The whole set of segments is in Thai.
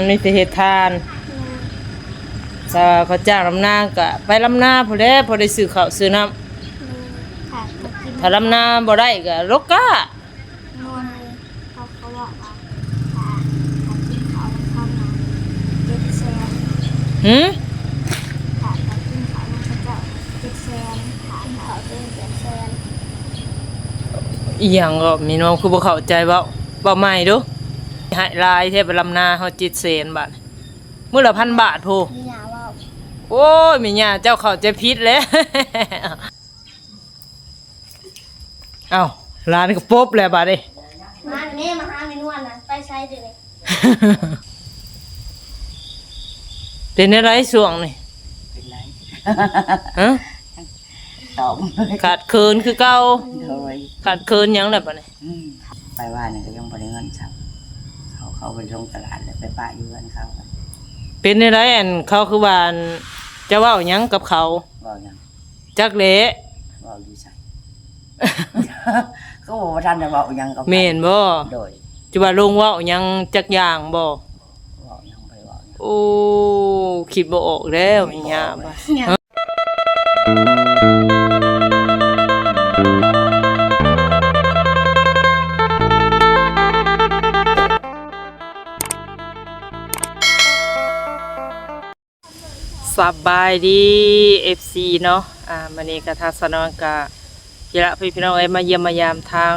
มีแต่เฮ็ดทานถ้าเขาจ้างลำนาก็ไปลำนาพอแล้วพอได้ซื้อข้าวซื้อน้ำถ้าลำนาบ่ได้ก็รกกะนวลเขาบอกว่ากินข้าวข้าวนา7 แสนหือขาดกินข้าวเขาจะ7 แสนขาดข้าวเป็น8 แสนอีหยังก็มีน้องคือบ่เข้าใจเว้าใหม่ดูให้ลายแท้ไปลำนาเฮา7 แสนบาทมื้อละ1,000 บาทโพมีหยาว่าโอ้ยมีหยังเจ้าเข้าใจผิดแล้ว เอ้าร้านก็ปบแล้วบาดนี้มาแม่มาหาเมนูน่ะไปใช้ดิเลยเป็นอะไรช่วงนี่เป็นไรฮะตอบขาดเคินคือเก่าโดยขาดเคินหยังแล้วบาดนี้ไปว่าเนี่ยก็ยังบ่ได้เงินซ้ำเขาไปลงตลาดแล้วไปป้าอยู่กันเขาเป็นอะไรอันเขาคือว่าจะเว้าหยังกับเขาบอกยังจักเละบอกอยู่ใส่ก็บอกว่าท่านจะบอกยังกับแม่นบ่โดยจะว่าลงเว้าหยังจักอย่างบ่บอกยังไปบอกยังโอ้คิดบ่ออกแล้วมีหยังบ่สบายดี FC เนาะมื้อนี้ก็ทางสนองก็พี่น้องเอ้ยมาเยี่ยมมายามทาง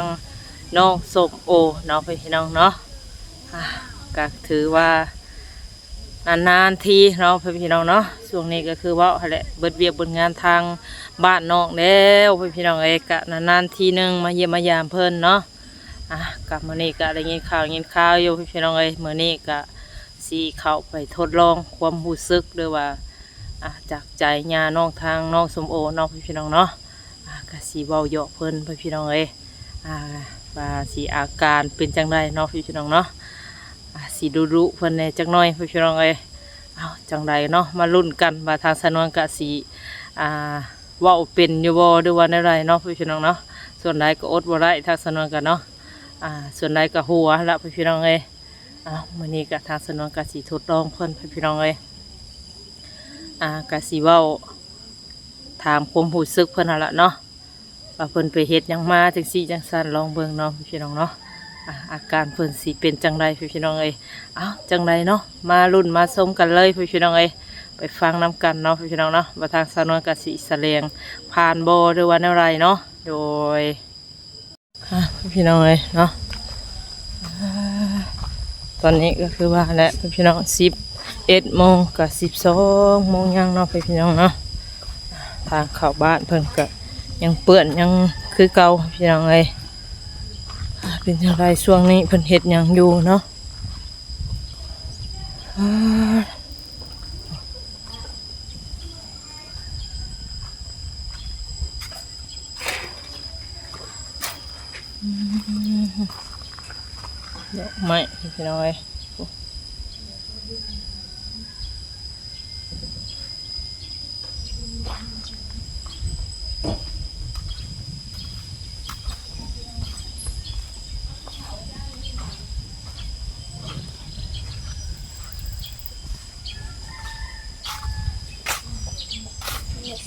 น้องส้มโอเนาะพี่น้องเนาะก็ถือว่านานๆทีเนาะพี่น้องเนาะช่วงนี้ก็คือว่าแหละเบิดเวียกเบิดงานทางบ้านนอกแล้วพี่น้องเอ้ยก็นานๆทีนึงมาเยี่ยมมายามเพิ่นเนาะกับมื้อนี้ก็ได้ยินข่าวอยู่พี่น้องเอ้ยมื้อนี้ก็สิเข้าไปทดลองความรู้สึกด้วยว่าจากใจญาน้องทางน้องส้มโอน้องพี่น้องเนาะก็สีเบาเหยาะเพิ่นพี่น้องเอ้ยว่าสีอาการเป็นจังไดน้องพี่น้องเนาะสีดุเพิ่นในจังน้อยพี่น้องเอ้ยเอาจังไดเนาะมาลุ้นกันว่าทางสนวนกะสีเว้าเป็นอยู่บ่หรือว่าอะไรเนาะพี่น้องเนาะส่วนใดก็อดบ่ได้ทางสนวนกันเนาะส่วนใดก็หัวละพี่น้องเอ้ยมื้อนี้ก็ทางสนวนกะสีทดลองเพิ่นพี่น้องเอ้ยกะสิเว้าถามความรู้สึกเพิ่นหั่นล่ะเนาะว่าเพิ่นไปเฮ็ดหยังมาจังซี่จังซั่นลองเบิ่งเนาะพี่น้องเนาะอาการเพิ่นสิเป็นจังไดพี่น้องเอ้ยจังไดเนาะมาลุ้นมาชมกันเลยพี่น้องเอ้ยไปฟังนำกันเนาะพี่น้องเนาะว่าทางสาวนวลกะสิแสดงผ่านบ่หรือว่าแนวใดเนาะโดยพี่น้องเอ้ยเนาะตอนนี้ก็คือว่าและพี่น้อง11 โมงกับ12 โมงยังเนาะพี่น้องเนาะทางเข้าบ้านเพิ่นก็ยังเปื้อนยังคือเก่าพี่น้องเอ้ยเป็นอย่างไรช่วงนี้เพิ่นเฮ็ดหยังอยู่เนาะดอกไม้พี่น้องเอ้ย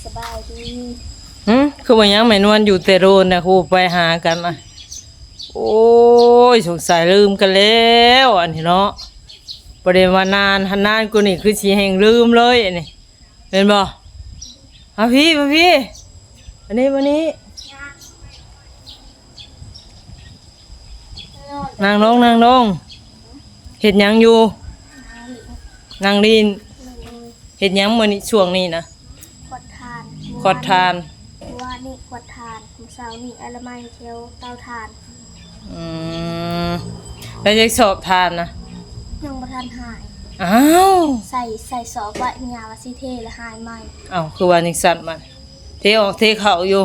สบายดีคือว่ายังไม่นวลอยู่แต่โรนนะครูไปหากันโอ้ยสงสัยลืมกันแล้วอันนี้เนาะประเด็นว่านานกูนี่คือสิแห่งลืมเลยอันนี้เป็นบ่มาพี่อันนี้วันนี้นางลงเฮ็ดหยังอยู่นางดินเฮ็ดหยังมื้อนี้ช่วงนี้นะขอดทานว่านี่ขวดทานของสาวนี่อลไมเทียวเตาทานแล้วจะสอบทานนะยังบ่ทันหายใส่สอบไว้มียาว่าสิเทแล้วหายใหม่คือว่านิสัตมันเทออกเทเข้าอยู่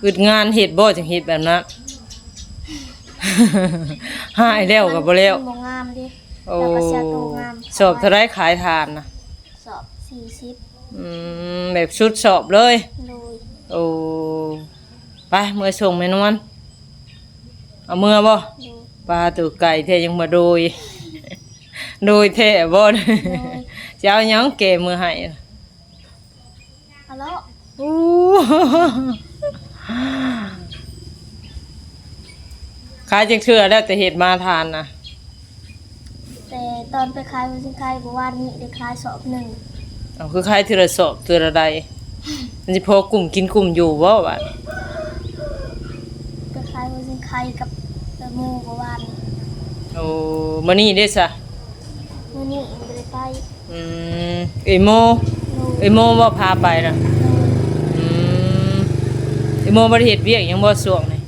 อึดงานเฮ็ดบ่จังเฮ็ดแบบนั้นหายแล้วก็บ่แล้วบ่งามดิแล้วก็เสียโตงามสอบเท่าไรขายทานนะสอบ40แบบชุดสอบเลยโอ้ไปเมื่อส่งแม่นวลเอาเมื่อบ่ ปลาตัวไก่แท้ยังมาโดย โดยแท้บ่ โดย จะเอาหยังแก่มือให้ ฮัลโหล อู้ ขายจักเทื่อแล้วแต่เฮ็ดมาทานนะ แต่ตอนไปขายวันสิขายบ่ว่านี้ได้ขายสอบหนึ่ง เอาคือขายเทื่อละสอบเทื่อละใดมันสิพอกลุ่มกินกลุ่มอยู่บ่วะ ไปขายวันสิขายกับหมู่บ่ว่านี้ โอ้มื้อนี้เด้ซะ มื้อนี้บ่ได้ไป อืมเอยโม โดย เอยโมบ่พาไปน่ะ โดย อืมเอยโมบ่ได้เฮ็ดเวียกหยังบ่ช่วงนี้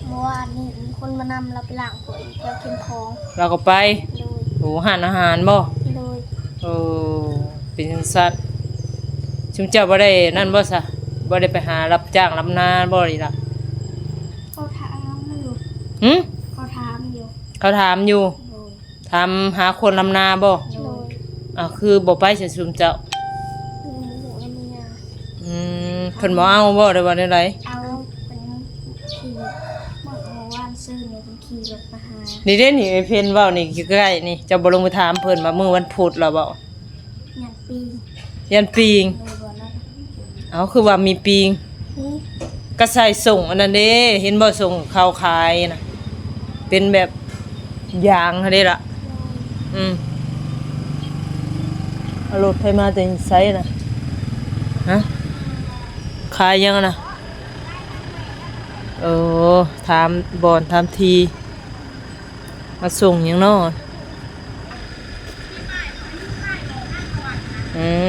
เมื่อวานนี้มีคนมานำเราไปล้างถ้วยแก้วกินของ เราก็ไป โดย โอ้หารอาหารบ่ โดย โอ้เป็นจังซั่นชุมเจ้าบ่ได้นั่นบ่ซะบ่ได้ไปหารับจ้างรับนาบ่นี่ล่ะ เขาถามอยู่ หึ เขาถามอยู่ เขาถามอยู่ โดย ถามหาคนลำนาบ่ โดย คือบ่ไปเสียชุมเจ้า มีหมูและมียา เพิ่นบ่เอาบ่ได้ว่าได้ไร เอาเป็นขี่เมื่อวานซื้อเนี่ยเป็นขี่รถมาหา นี่เด้นี่ไอ้เพิ่นเว้านี่ใกล้ๆนี่เจ้าบ่ลงไปถามเพิ่นว่ามื้อวันพุธแล้วบ่ อย่างปี ยันปีง โดยบ่นะ เอาคือว่ามีปีง นี่ ก็ใส่ส่งอันนั้นเด้เห็นบ่ส่งข้าวขายน่ะเป็นแบบยางเฮาเด้ล่ะเอารถไผมาแต่ไสน่ะฮะขายยังน่ะถามบอนถามทีมาส่งหยังน้อ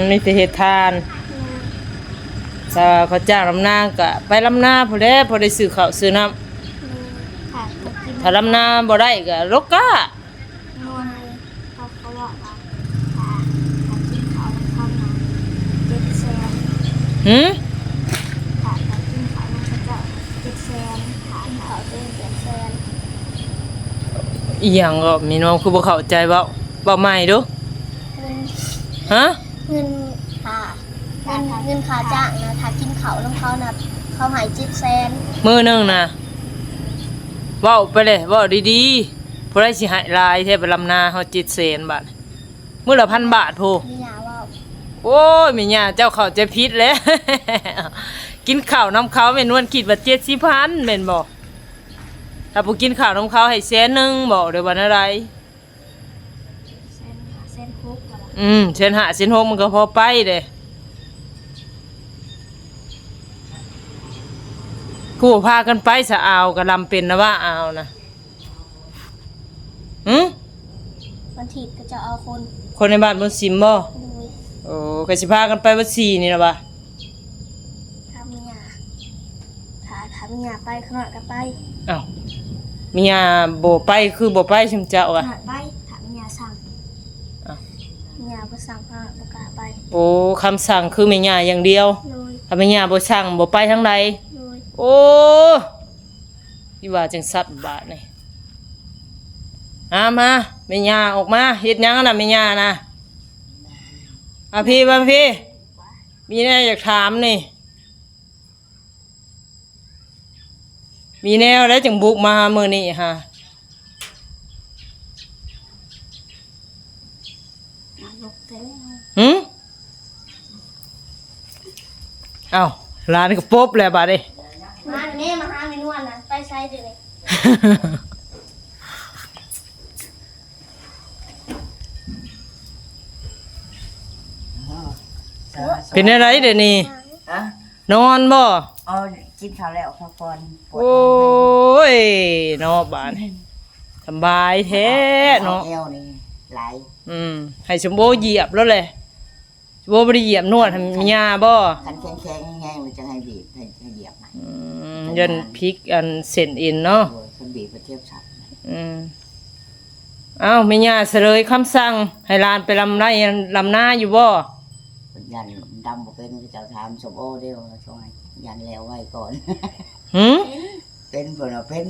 มีแต่เฮ็ดทานถ้าเขาจ้างลำนาก็ไปลำนาพอได้พอได้ซื้อข้าวซื้อน้ำ ค่ะก็กิน ถ้าลำนาบ่ได้ก็รกกะ นวลเขาบอกว่าถ้ากินข้าวแล้วเข้ามาเจ็ดแสน หืม ถ้ากินข้าวแล้วเขาจะเจ็ดแสนถ้ากินข้าวเป็นเจ็ดแสน อีหยังก็มีน้องคือบ่เข้าใจเว้าใหม่ดู เงิน ฮะ เงินเงินค่าจ้างนะถ้ากินข้าวแล้วเขานะเขาหายเจ็ดแสน มื้อหนึงน่ะเว้าไปเลยเว้าดีๆผู้ใดสิให้หลายแท้ไปลำนาเฮา700,000 บาทมื้อละ 1,000 บาทโพ มีหยาว่า โอ้ยแม่ย่าเจ้าเข้าใจผิดแล้ว กินข้าวน้ำเขาแม่นวลคิดว่า70,000แม่นบ่ถ้าบ่กินข้าวน้ำเขาให้100,000บ่ได้ว่าอะไร เส้นคุกว่าล่ะ เส้น5เส้น6มันก็พอไปเด้กูพากันไปสะอาวก็ลำเป็นนะว่าอาวนะหืม วันถีบก็จะเอาคน คนในบ้านบนสิมบ่ ดู โอ้ก็สิพากันไปวัด4นี่ล่ะบ่ ทำมีหยาถ้ามีหยาไปขนาดก็ไป อ้าวมียาบ่ไปคือบ่ไปชิมเจ้า ข อ่ะ นาดไปถ้ามีหยาสั่ง อ้าว มีหยาบ่สั่งขนาดบ่กล้าไป โอ้คำสั่งคือแม่ย่าอย่างเดียว โดย ถ้าแม่ย่าบ่สั่งบ่ไปทางใด โดย โอ้อีว่าจังสัตว์บาดนี่มาแม่ย่าออกมาเฮ็ดหยังน่ะแม่ย่าน่ะพี่มาพี่มีแน่อยากถามนี่มีแนวแล้วจังบุกมามื้อนี้ฮะ ลกเต้ หืมเอ้าร้านก็ปุ๊บแล้วบาดนี้ มาเน่มาหาเมนวลนะไปใช้เดี๋ยวนี้ เป็นอะไรเดี๋ยวนี้ ฮะ นอนบ่ เอากินข้าวแล้วพักผ่อนปวด โอ้ยเนาะบาดนี้สบายแท้เนาะ เอวนี่ไหล ให้สมโบเหยียบแล้วเลยสมโบบ่ได้เหยียบนวดให้มียาบ่ คันแข็งๆแห้งๆเลยจะให้บีบให้เหยียบนะ ยันพริกอันเส้นเอ็นเนาะ โอ้ยคนบีบไปเทียบฉับ เอ้าแม่ย่าเสลยคำสั่งให้หลานไปลำไรลำนาอยู่บ่ ยันดำบอกเป็นจะถามสมโอเดียวช่วยยันแล้วไว้ก่อน หืม เป็นเพิ่นว่าเป็น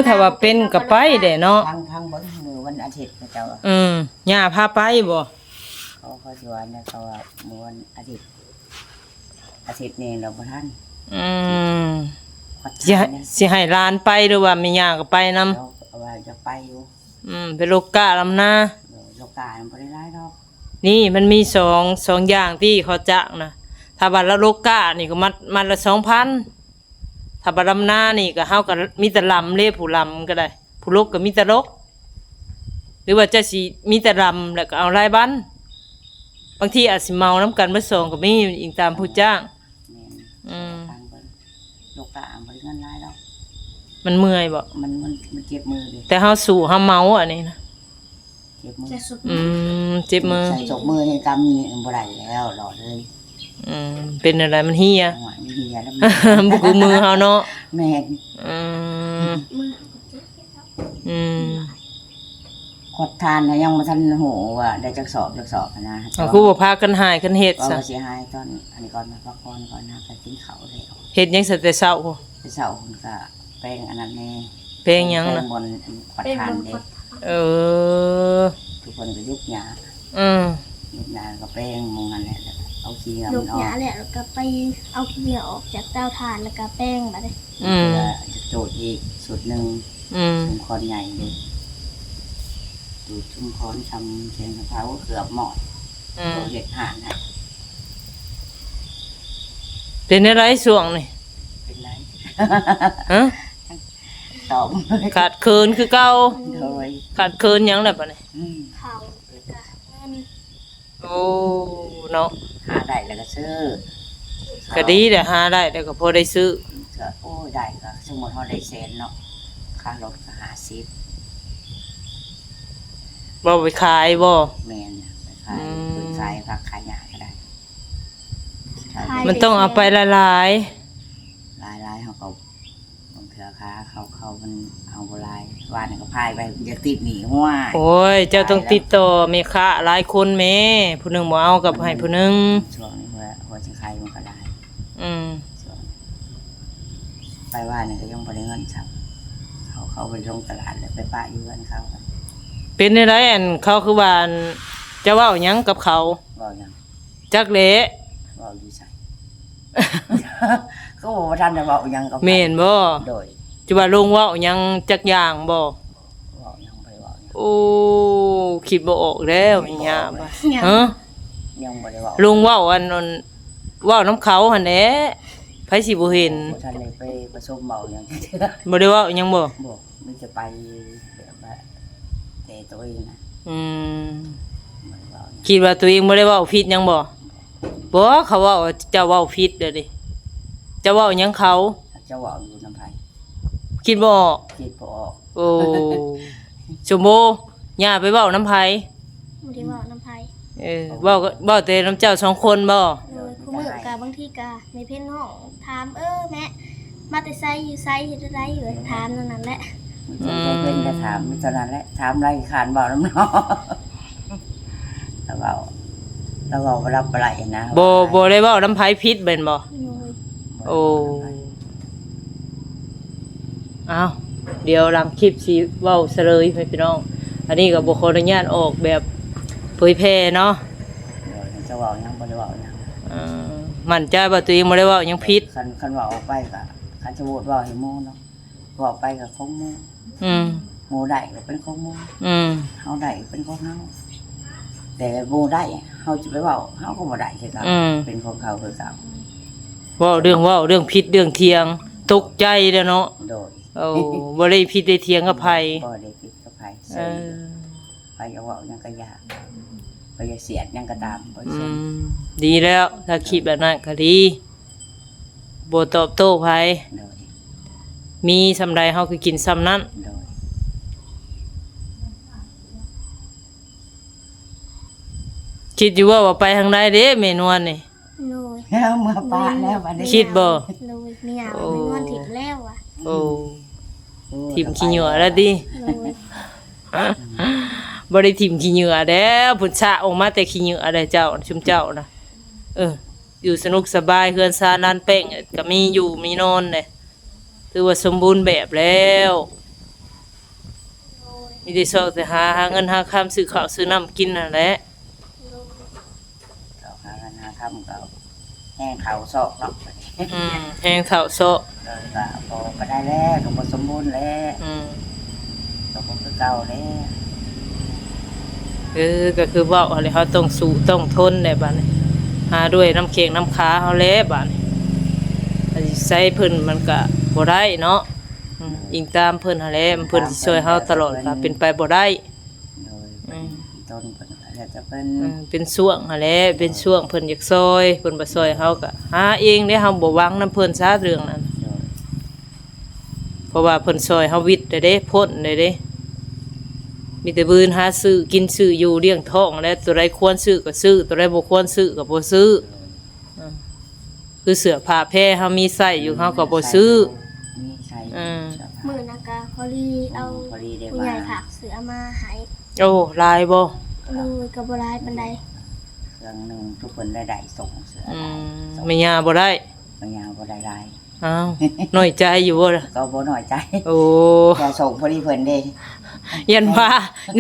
ถ้าว่าเป็นก็ไปเด้เนาะ พังเบิ่งมือวันอาทิตย์เขาเจ้า ย่าพาไปบ่ เขาชวนนะเขาว่ามือวันอาทิตย์นี่เราบ่ทัน สิให้หลานไปหรือว่าแม่ย่าก็ไปนำ เรา ก็ว่าจะไปอยู่ เป็นโลกาลำนา โลกามันบ่ได้หลายดอก นี่มันมีสองอย่างที่เขาจ้างนะถ้าบัตรละโลกานี่ก็มัดละ2,000ถ้าบัตรลำนานี่ก็เฮาก็มีแต่ลำเล่ผู้ลำก็ได้ผู้ลกก็มีแต่ลกหรือว่าจะสิมีแต่ลำแล้วก็เอารายบันบางทีอาจสิเมาน้ำกันเบ่สองก็มีอีกตามผู้จ้าง แม่น อืม ทางเบิ่งโลกาบ่ได้เงินหลายดอก มันเมื่อยบ่ มันเจ็บมือดิ แต่เฮาสู้เฮาเมาอันนี้นะ เจ็บมือ จะสุด เจ็บมือ ใส่จกมือให้กำนี่บ่ได้แล้วหลอดเลย เป็นอะไรมันเฮีย จังหวะนี้เฮียแล้ว บ่คือมือเฮาเนาะ แม่น อืม มือ อืม ขดทานน่ะยังบ่ทันหูว่าได้จักสอบนะ เอาคือบ่พากันหายกันเฮ็ด ก็ ซะ สิหายตอนอันนี้ก่อนมาพักผ่อนก่อนนะไปกินข้าวแล้ว เฮ็ดหยังซะแต่เช้า ไปเช้าคุณก็แป้งอันนั้นแน่ เพลงหยัง แป้ น่ะ บนขด เป็น ทาน บน เด้ กด เออ ทุกคนก็ยุกหยา อืม ยุกหยาก็แป้งมงนั่นแหละแล้วก็เอาขี้เงา ลู มั ก นออ หยาก แหละแล้วก็ไปเอาขี้เหนียวออกจากเตาถ่านแล้วก็แป้งมาเลย อืม เพื่อจะโจทย์อีกสุดหนึ่ง อืม ชุมคอนใหญ่เลยดูดชุมคอนทำเชียงกะเพราเกือบหมด อืม เห็ดห่านนะ เป็นอะไรช่วงนี่ เป็นไร ฮะ ตอบ ขาดเคินคือเก่า โดย ขาดเคินหยังแล้วบัดนี้ เข่าแล้วก็เงิน โอ้เนาะ หาได้แล้วก็ซื้อ ก็ดีแต่หาได้แต่ก็พอได้ซื้อ ก็โอ้ยได้ก็สมมติเขาได้เซนเนาะค่ารถก็50 บ่ไปขายบ่ แมนไปขายปืนขายผักขายหญ้าก็ได้ มันต้องเอาไปละลาย ลายเขาก็บางเถื่อค้าเขามันเอาโบราณว่านี่ก็พายไปจะติดหนีหัว โอ้ยเจ้าต้องติดต่อแม่ค้าหลายคนแม่ผู้หนึงบ่เอากับให้ผู้หนึง ช่วงนี้หัวจะใครมันก็ได้ อืม ช่วงไปว่านี่ก็ยังบริเงินชับเขาไปลงตลาดแล้วไปป้าอยู่กันเขา เป็นได้ไรอันเขาคือว่าอันจะเว้าหยังกับเขา บอกยัง จักเละ บอกอยู่ใส่ ก็บอกว่าท่านจะบอกยังกับ แม่นบ่ โดย จะว่าลงเว้าหยังจักอย่างบ่ บอกยังไปบอกยัง โอ้คิดบ่ออกแล้วอีหยังบ่ฮะ ยังบริบอก ลุงเว้าอันนั้นเว้าน้ำเขาหั่นแหละไผสิบ่เห็น ท่านเลยไปประชุมเมาอย่างเถื่อ บ่ได้เว้าหยังบ่ บอกมันจะไปแบบว่าแต่ตัวเองนะ อืม บริบอกยัง คิดว่าตัวเองบ่ได้เว้าผิดหยังบ่บ่เขาเว้าว่าเจ้าเว้าผิดเด้อดิเจ้าเว้าหยังเขา เจ้าบอกอยู่น้ำไผ่ คิดบ่ออก คิดพอออก โอ้ชมโบย่าไปเว้าน้ำไผ ไม่ได้ว่าน้ำไผ่ เว้าแต่น้ำเจ้าสองคนบ่ โดยคู่มือกาบางทีกาในเพ่นห้องถามแม่มาแต่ไซอยู่ไซเฮ็ดอะไรอยู่ถามนั่นแหละ มันเป็นกระถามมิตรนั้นแหละถามไรขานบอกน้ำเนาะเราบอกรับอะไรนะ บ่ได้เว้าน้ำไผผิดเบิ่นบ่ โดย โอ้อ้าวเดี๋ยวหลังคลิปสิเว้าเสลยให้พี่น้อง อันนี้ก็บ่ขออนุญาตออกแบบเผยแพร่เนาะ จะบอกยังบ่ได้บอกยัง มั่นใจว่าตัวเองบ่ได้เว้าหยังผิด คันว่าออกไปก็คันจะโหวตว่าให้โมเนาะบอกไปกับของโม อืม โมได้ก็เป็นของโม อืม เฮาได้เป็นของเฮาแต่โมได้เฮาจะไปเว้าเฮาก็บ่ได้คือกันเป็นของเขาคือกัน เว้าเรื่องผิดเรื่องเถียงตกใจเด้อเนาะ โดย โอ้บ่ได้ผิดได้เถียงกับไผ บ่ได้ปิดกับไผ เออ ไปจะเว้ายังก็ยากไปจะเสียดยังก็ตามบ่ อื เช่น มดีแล้วถ้าคิดแบบนั้นก็ดีบ่ตอบโต้ไผ โดย มีซำใดเฮาคือกินซำนั้น โดย คิดอยู่ว่าไปทางใดเด้แม่นวลนี่ โดย แล้วเมื่อป้าแล้วบัดนี้ คิดบ่ โดยเมียไม่นอนถิ่นแล้วอ่ะ โอ้ทิ่มขี้เหงื่อแล้วดิ โดย บ่ได้ทิ่มขี้เหงื่อแล้วพุ่นชะออกมาแต่ขี้เหงื่อได้เจ้าชุมเจ้านะอยู่สนุกสบายเฮือนซานานเป้งก็มีอยู่มีนอนเด้ถือว่าสมบูรณ์แบบแล้วมีแต่ซอกแต่หาเงินหาคำซื้อข้าวซื้อน้ำกินนั่นแหละ เราหากันหาทำก็แห้งเขาซอกเนาะ แห้งเฒ่าโซะ ก็พอก็ได้แล้วก็บ่สมบูรณ์แล้ว อืม ก็บ่คือเก่าแล้ว ก็คือเว้าอะไรเขาต้องสู้ต้องทนได้บัดนี้หาด้วยน้ำเค็งน้ำค้าเฮาแลบัดนี้อันสิใส่เพิ่นมันก็บ่ได้เนาะอิงตามเพิ่นหั่นแหละเพิ่นสิช่วยเฮาตลอดก็เป็นไปบ่ได้ โดยต้นเพิ่นก็แล้วจะเป็น เป็นช่วงหั่นแหละเป็นช่วงเพิ่นอยากซอยเพิ่นบ่ซอยเฮาก็หาเองเด้เฮาบ่หวังนํเพิ่นซะเรื่องนั้น โดย เพราะว่าเพิ่นซอยเฮาวิทย์ได้เด้พ้นได้เด้มีแต่บืนหาซื้อกินซื้ออยู่เลี้ยงท้องแล้วตัวใดควรซื้อก็ซื้อตัวใดบ่ควรซื้อก็บ่ซื้อคือเสื้อผ้าแพรเฮามีใส่อยู่เฮาก็บ่ซื้อ มีใช้ มือนักกาพอดีเอา พอดีได้ ผู้ให ว่า ญ่ผักเสือมาใหาย โอ้ลายบ่ เลยกับบรายปันใด เครื่องหนึงทุกคนได้ส่งเสือ แม่ย่าบ่ได้ บางอย่างบ่ได้ อ้าวน้อยใจอยู่บ่ล่ะ ก็บ่น้อยใจ โอ้ แค่ส่งพอดีเพิ่นเด้ ยันว่า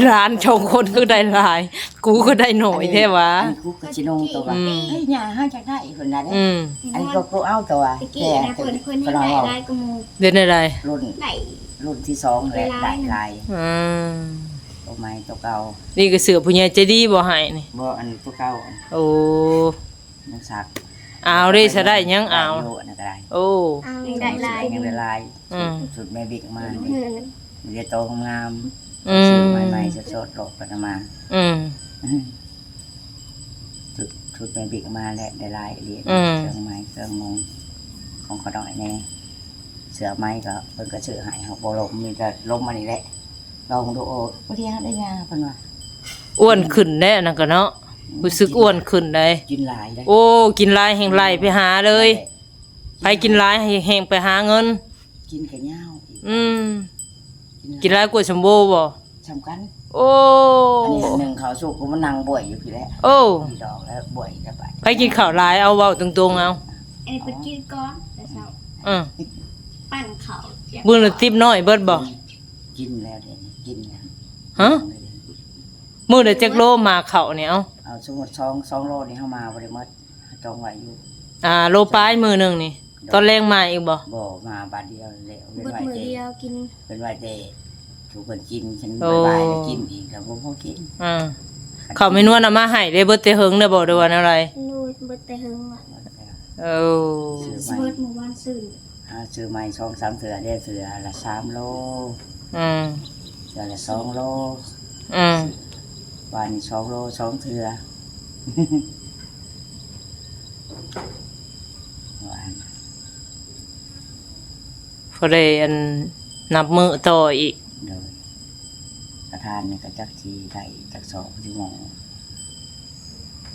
ร้านชงคนก็ได้หลาย กูก็ได้หน่อยแท้วะ อันนี้กูก็สินงตัวว่าเฮ้ยย่าหาจักได้เพิ่นน่ะเด้ อืม อันนี้ก็กูเอาตัว ตะกี้ แก่ นะ ตัว เพิ่นให้ ก็น้อย ได้ เอา ได้กระมู เด่นอะไร รุ่น ได้ รุ่นที่2แหละได้ลาย อืม ตัวใหม่ตัวเก่า นี่ก็เสือผู้ใหญ่ใจดีบ่ให้นี่ บ่อันตัวเก่าอัน โอ้ นักสัก เอาเด้ซะได้ยังเอา ได้ยู่อันนั้นก็ได้ โอ้ เอาได้ลาย ยังได้ลาย อืม สุดแม่บิ๊กมา เงิ นี่ น มีแต่โตงาม อืม ซื้อใหม่ๆสดๆโลกกันมา อืม ชุดแม่บิ๊กมาแหละได้ลายเหรียญ อืม เครื่องไม้เครื่องมงของเขาดอยแน่เสือไม้ก็เพิ่นก็ซื้อให้เฮาบ่ลมมีแต่ลมมานี่แหละลองดูโอ้บ่ได้ได้ยาเพิ่นว่า อ้วนขึ้นแน่นั่นก็เนาะรู้สึกอ้วนขึ้นได้ กินหลายได้ โอ้ กินหลายแห่งไหลไปหาเลยไปกินหลายแห่งไปหาเงิน กินกะเหย้าอีก อืมกินหลายกว่าชมโบบ่ สำคัญ โอ้ อันนี้อันหนึงเขาสุกกูมันนั่งบ่วยอยู่พี่แหละ โอ้ มีดอกแล้วบ่วยจะไป ไปกินข้าวหลายเอาเว้าตรงๆเอา อันนี้เป็นกินก้อนแต่เช้า อือ ปั่นเขา มื้อละติบน้อยเบิดบ่ กินแล้วเดี๋ยวนี้กินแล้ว ฮะ มื้อละจักโลมาข้าวเนี่ยเอา เอาสมมุติ2โลนี่เฮามาบ่ได้หมดจองไว้อยู่ โลปลายมื้อหนึงนี่ ตอนแรงมาอีกบ่ บ่มาบาทเดียวแล้วเป็น เบิด ไว้ มือ เจ เดียวกิน เป็นว่าเจถูกคนกินฉันบายๆแล้วกินอีกแล้วบ่พอกิน อือข้าวเมนูน่ะมาให้ได้เบิดแต่เฮิงได้บ่ได้ว่าแนวใด นูดเบิดแต่หึงว่ะ โอ้ ซื้อ สิ ใหม่ เบิดหมู่บ้านซื่น ซื้อใหม่2-3เถื่อได้เถื่อละ3โล อืม เถื่อละ2โล อืม วันนี้2โล2เถื่อวัน พอได้อันนับมื้อต่ออีก เดินประธานนี่ก็จักทีได้จักสอบที่หมอ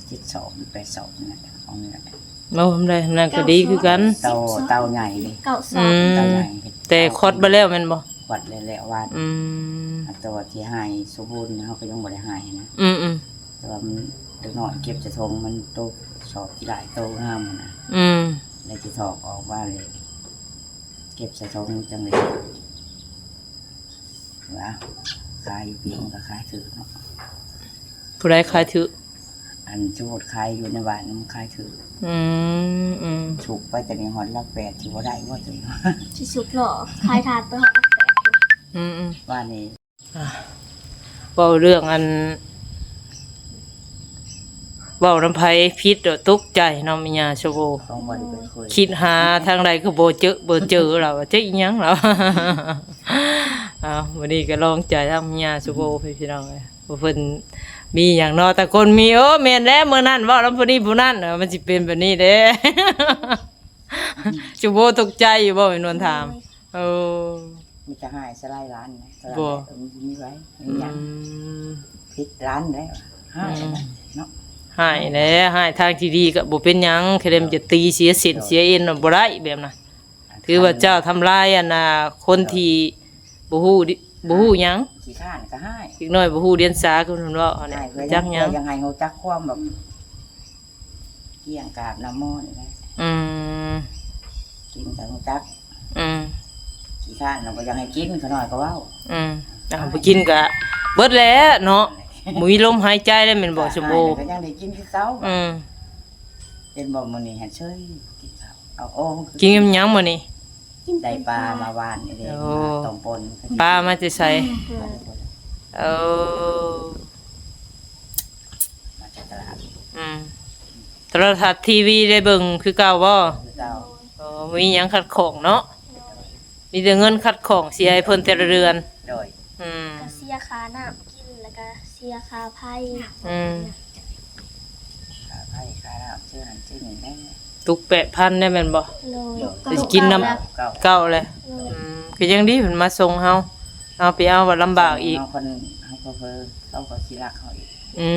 7 2 8 2นั่นแหละของนี่แหละ โอ้ทำได้ก็ดีคือกัน เตาใหญ่เลย เก่าสอ อื ง ม เตาใหญ่ แต่คดบ่แล้วแม่นบ่ วัดเลยแหละวัน อืม ตัวที่ให้สมบูรณ์เขาก็ยังบ่ได้ให้นะ อืมอืม แต่ว่ามันเด็กน้อยเก็บจะทงมันโตสอบที่หลายโตงามนะ อืม แล้วจะถอกออกว่าเลย เก็บจะทงจังเลยว่าขายอยู่เพียงก็ขายถือเนาะ ผู้ใดขายถือ อันสมมุติขายอยู่ในบ้านมันขายถือ อืมอืม ฉุกไปแต่ในหอดละ8ที่บ่ได้ว่าจัง ที่สุดหล่อคลายทานไปหอดแปด อืมอืม ว่านี่ เว้าเรื่องอันเว้าน้ำไผพิษเด้อตกใจเนาะมีญาโชโบ ของบ่ได้ไปคุย คิดหาทางใดก็บ่เจอเราจะอีหยังเรา วันนี้ก็ลองใจทางมีญาโชโบพี่น้องเอ้ยว่าเพิ่นมีหยังเนาะแต่คนมีโอ้แม่นแล้วมื้อนั้นเว้าแล้วผู้นี้ผู้นั้นมันสิเป็นแบบนี้เด้ โชโบตกใจอยู่บ่แม่นวลถามโอ้ มีจะให้สลายร้านนะสลาย บ่ มันมีไว้มี อื หยัง ม พิดร้านได้ให้เนาะ หายแหล้หายทางที่ดีก็บ่เป็นหยังแค่เดมจะตีเสียสินเสียเอ็นน่ะบ่ได้แบบนั้นถือว่าเจ้าทำลายอันน่ะคนที่บ่ฮู้หยัง ขี้ข้านก็ให้ อีกหน่อยบ่ฮู้เรียนสาคือเพิ่นเว้าอันนี้ ให้เพื่อ จักหยัง ยังไงเขาจักความแบบเกี่ยงกาบน้ำมอนนะ อืม กินแต่เขาจัก อืม ขี้ข้านเราก็ยังให้กินเขาหน่อยก็เว้า อืมไปกินก็เบิดแล้วเนาะบ่มีลมหายใจแล้วแม่นบ่สมบูรณ์ ก็ยังได้กินคือเก่า อืม เป็นบ่มื้อนี้เห็นเฉยกินข้าวเอาโอ้ กินกับหยังมื้อนี้ ก ได้ปลามาหวานนี่เด้มาต้มปน ปลามาจะใส่เอา มาจากตลาด โทรทัศน์ทีวีได้เบิ่งคือเก่าบ่ คือเก่า มีหยังขัดของเนาะมีแต่เงินขัดของเสียให้เพิ่นแต่ละเดือน โดย ก็เสียค่าน้ำกินแล้วก็เสียค่าไผ่ ขาไผ่ขาน้ำชื่อนั้นชื่อนี้ได้ ตุก8,000ได้แม่นบ่ โดย สิกินน้ำ เก่า เก่าเลยคือยังดีเพิ่นมาส่งเฮาเอาไปเอาว่าลำบากอีก น้องคนเขาก็เพิ่นเขาก็ขี้รักเขาอีก อื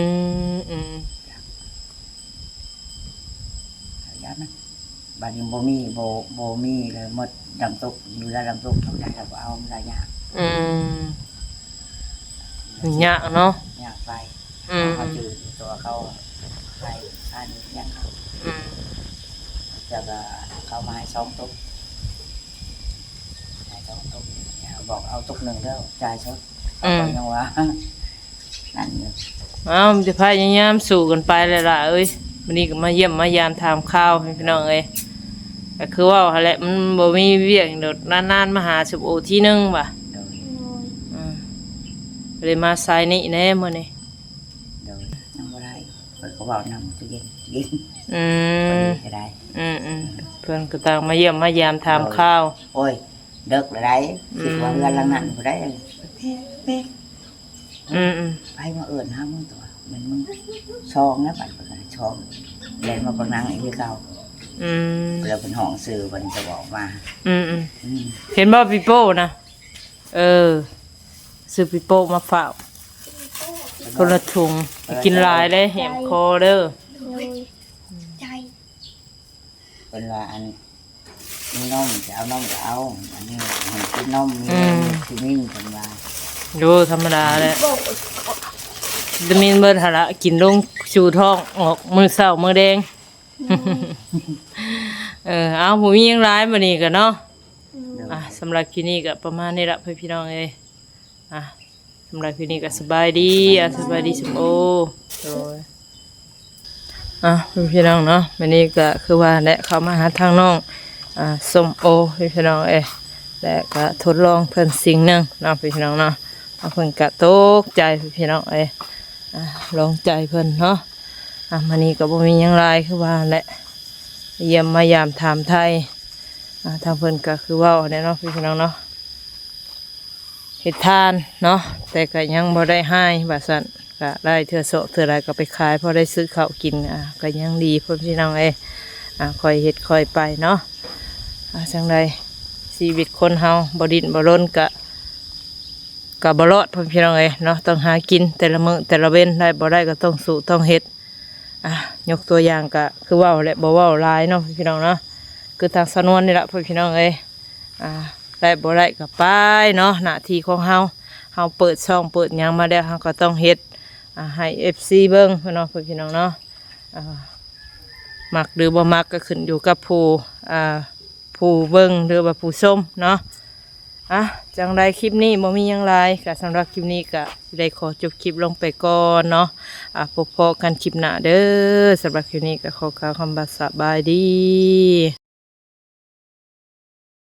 ม ยานะบาดนี้บ่มีเลยหมดดำตกอยู่แล้วดำตกทำได้แล้วก็เอามันได้ยาก ยากเนาะ ยากไปเขาจืดตัวเขาไปอันยังเขาจะก็เขามาให้2 ตุกให้2 ตุกบอกเอาตุก1แล้วจ่ายชดเขาก็ยังว่านั่นอยู่ เอาจะพยายามสู้กันไปเลยล่ะเอ้ยวันนี้ก็มาเยี่ยมมายามถามข้าวให้พี่น้องเอ้ยก็คือว่าหั่นแหละมันบ่มีเวียกดอกนานๆมาหาสุบโอที่นึงว่ะ โดย เลยมาสายนี้แน่มื้อนี้ โดยน้ำบ่ได้เพิ่นก็บอกน้ำตู้เย็นกิน อื พอ ม ดีก็ได้ เพิ่นก็ต่างมาเยี่ยมมายามถามข้าว โอ้ยเด็กเลยได้คิดว่าเงินหลังนั้นบ่ได้เป๊ะไปมาเอิ้นหามึงตัวมันมึงช่องนะบัดเพิ่นช่องแล่นมาปนังอีกคือเก่าแล้วเพิ่นห้องซื้อเพิ่นจะบอกมา เห็นบ่ปิโป้นะซื้อปิโป้มาฝากคนละถุงไปกินหลายได้แหมคอเด้อ โดยใจ เพิ่นว่าอันมีนมจะเอานมก็เอาอันนี้เห็นกินนมมีคือมิ่งเพิ่นว่า ดูธรรมดาแหละวิตามินเบิดหนละกินลงสู่ท้องออกมื้อเช้ามื้อแดง เอาผู้มีหยังหลายบัดนี้ก็เนาะสำหรับคลิปนี้ก็ประมาณนี้ละพี่น้องเอ้ยสำหรับคลิปนี้ก็สบายดีสบายดีสมโอโดยพี่น้องเนาะวันนี้ก็คือว่าและเข้ามาหาทางน้องส้มโอพี่น้องเอ้ยและก็ทดลองเพิ่นสิ่งหนึงเนาะพี่น้องเนาะเพิ่นก็ตกใจพี่น้องเอ้ยลองใจเพิ่นเนาะวันนี้ก็บ่มีหยังหลายคือว่าและเยี่ยมมายามถามไทยทางเพิ่นก็คือว่าแน่เนาะพี่น้องเนาะเฮ็ดทานเนาะแต่ก็ยังบ่ได้ให้ว่าซั่นก็ได้เทื่อโสเทื่อใดก็ไปขายพอได้ซื้อข้าวกินก็ยังดีพี่น้องเอ้ยค่อยเฮ็ดค่อยไปเนาะจังใดชีวิตคนเฮาบ่ดิ้นบ่รนก็บ่รอดพี่น้องเอ้ยเนาะต้องหากินแต่ละมื้อแต่ละเว้นได้บ่ได้ก็ต้องสู้ต้องเฮ็ดยกตัวอย่างก็คือเว้าและบ่เว้าหลายเนาะพี่น้องเนาะคือทางสนวนนี่ล่ะพี่น้องเอ้ยได้บ่ได้ก็ไปเนาะหน้าที่ของเฮาเปิดช่องเปิดหยังมาแล้วเฮาก็ต้องเฮ็ดให้ FC เบิ่งพี่น้องเนาะมักหรือบ่มักก็ขึ้นอยู่กับผู้เบิ่งหรือว่าผู้ชมเนาะจังไรคลิปนี้บ่มีหยังไรก็สำหรับคลิปนี้ก็ได้ขอจบคลิปลงไปก่อนเนาะพบกันคลิปหน้าเด้อสำหรับคลิปนี้ก็ขอกล่าวคำว่าสบายดี